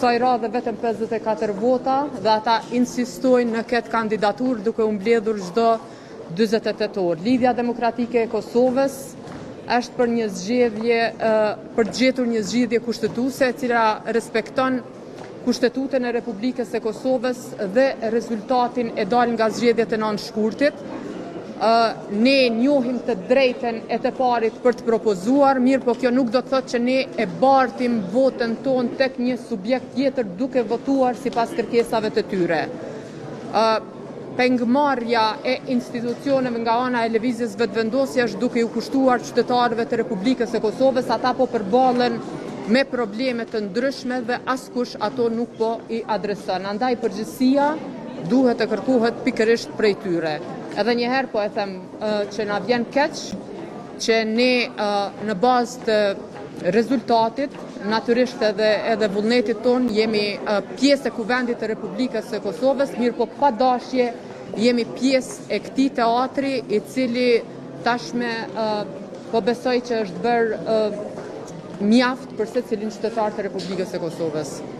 kësaj radhe vetëm 54 vota dhe ata insistojnë në këtë kandidaturë duke u mbledhur çdo 48 orë. Lidhja Demokratike e Kosovës është për një zgjedhje për të gjetur një zgjidhje kushtetuese e cila respekton Kushtetutën e Republikës së Kosovës dhe rezultatin e dalë nga zgjedhjet e 9 shkurtit. Ne njohim të drejten e të parit për të propozuar, mirë po kjo nuk do të thotë që ne e bartim votën tonë tek një subjekt tjetër duke votuar sipas kërkesave të tyre. Pengmarrja e institucioneve nga ana e lëvizjes vetëvendosje është duke u kushtuar qytetarëve të Republikës së Kosovës, ata po përballen me probleme të ndryshme dhe askush ato nuk po i adreson. Andaj përgjegjësia duhet të kërkohet pikërisht prej tyre. Edhe njëherë po e them që na vjen keq që ne në bazë të rezultatit, natyrisht edhe vullnetit ton, jemi pjesë e Kuvendit të Republikës së Kosovës, mirë po pa dashje jemi pjesë e këtij teatri i cili tashme po besoj që është bërë mjaft për secilin qytetar të Republikës së Kosovës.